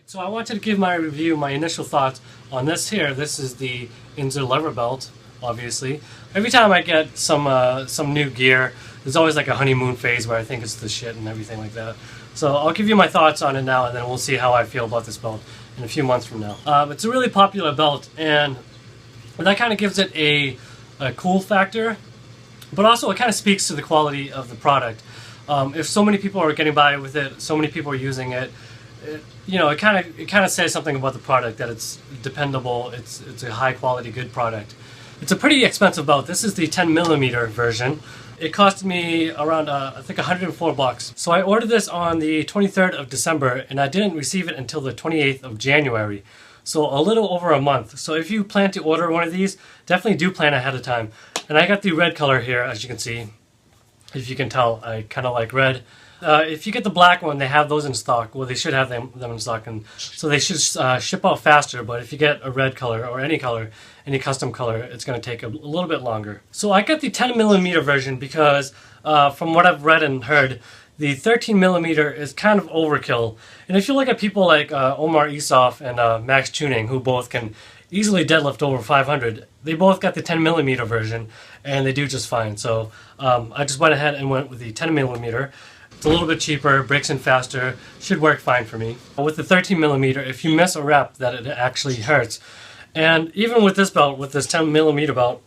So I wanted to give my review, my initial thoughts on this here. This is the Inzer lever belt, obviously. Every time I get some new gear, there's always like a honeymoon phase where I think it's the shit and everything like that. So I'll give you my thoughts on it now, and then we'll see how I feel about this belt in a few months from now. It's a really popular belt, and that kind of gives it a cool factor, but also it kind of speaks to the quality of the product. If so many people are getting by with it, so many people are using it, it kind of says something about the product, that it's dependable, it's a high quality, good product. It's a pretty expensive belt. This is the 10mm version. It cost me around I think $104. So I ordered this on the 23rd of December, and I didn't receive it until the 28th of January. So a little over a month. So if you plan to order one of these, definitely do plan ahead of time. And I got the red color here, as you can see. If you can tell, I kind of like red. If you get the black one, they have those in stock. Well, they should have them in stock, and so they should ship out faster. But if you get a red color or any custom color, it's going to take a little bit longer. So I got the 10mm version because from what I've read and heard, the 13mm is kind of overkill. And if you look at people like Omar Isuf and Max Tuning, who both can easily deadlift over 500, they both got the 10mm version, and they do just fine. So I just went ahead and went with the 10mm. It's a little bit cheaper, breaks in faster, should work fine for me. With the 13mm, if you miss a rep, that it actually hurts. And even with this belt, with this 10mm belt,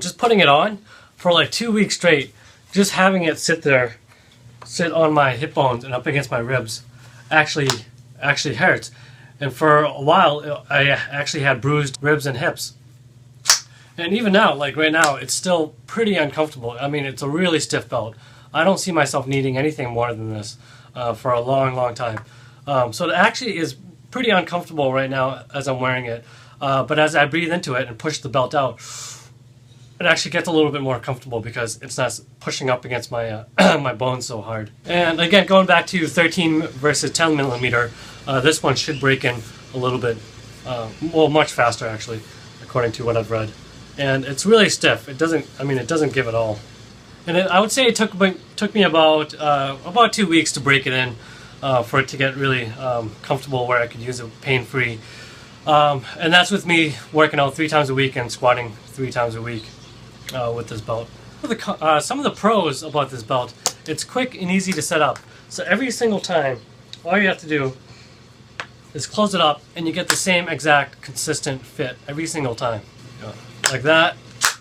just putting it on for like 2 weeks straight, just having it sit on my hip bones and up against my ribs, actually hurts. And for a while, I actually had bruised ribs and hips. And even now, like right now, it's still pretty uncomfortable. I mean, it's a really stiff belt. I don't see myself needing anything more than this for a long time. So it actually is pretty uncomfortable right now as I'm wearing it. But as I breathe into it and push the belt out, it actually gets a little bit more comfortable because it's not pushing up against my my bones so hard. And again, going back to 13 versus 10mm, this one should break in a little bit, well, much faster actually, according to what I've read. And it's really stiff. It doesn't give it all. And I would say it took me about 2 weeks to break it in, for it to get really comfortable where I could use it pain-free. And that's with me working out 3 times a week and squatting 3 times a week with this belt. Some of the pros about this belt, it's quick and easy to set up. So every single time, all you have to do is close it up, and you get the same exact consistent fit every single time. Like that,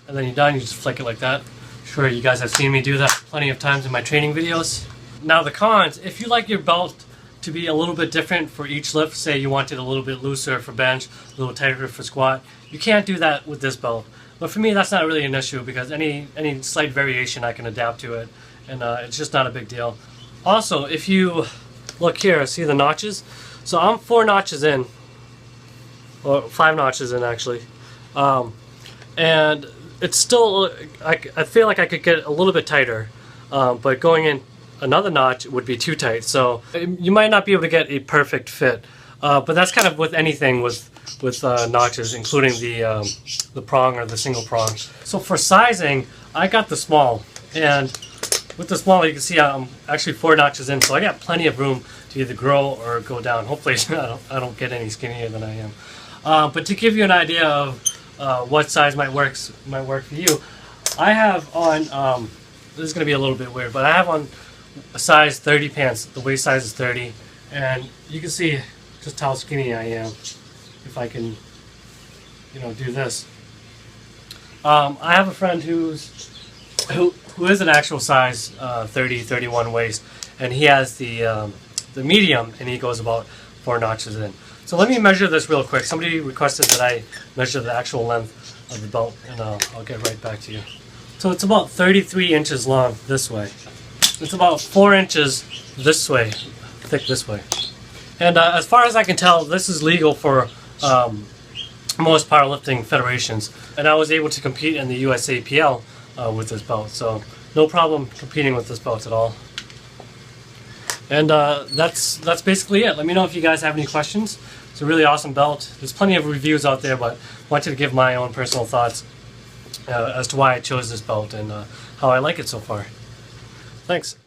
and then you're done, you just flick it like that. Sure, you guys have seen me do that plenty of times in my training videos. Now the cons, if you like your belt to be a little bit different for each lift, say you want it a little bit looser for bench, a little tighter for squat, you can't do that with this belt. But for me, that's not really an issue because any slight variation I can adapt to it, and it's just not a big deal. Also, if you look here, see the notches? So I'm 4 notches in, or 5 notches in actually, and it's still, I feel like I could get a little bit tighter, but going in another notch would be too tight. So you might not be able to get a perfect fit, but that's kind of with anything with notches, including the prong or the single prong. So for sizing, I got the small, and with the small, you can see I'm actually 4 notches in, so I got plenty of room to either grow or go down. Hopefully, I don't get any skinnier than I am. But to give you an idea of what size might work for you, I have on, this is going to be a little bit weird, but I have on a size 30 pants. The waist size is 30, and you can see just how skinny I am if I can, do this. I have a friend who is an actual size 30, 31 waist, and he has the medium, and he goes about 4 notches in. So let me measure this real quick. Somebody requested that I measure the actual length of the belt, and I'll get right back to you. So it's about 33 inches long this way. It's about 4 inches this way, thick this way. And as far as I can tell, this is legal for most powerlifting federations. And I was able to compete in the USAPL with this belt, so no problem competing with this belt at all. And that's basically it. Let me know if you guys have any questions. It's a really awesome belt. There's plenty of reviews out there, but I wanted to give my own personal thoughts as to why I chose this belt and how I like it so far. Thanks.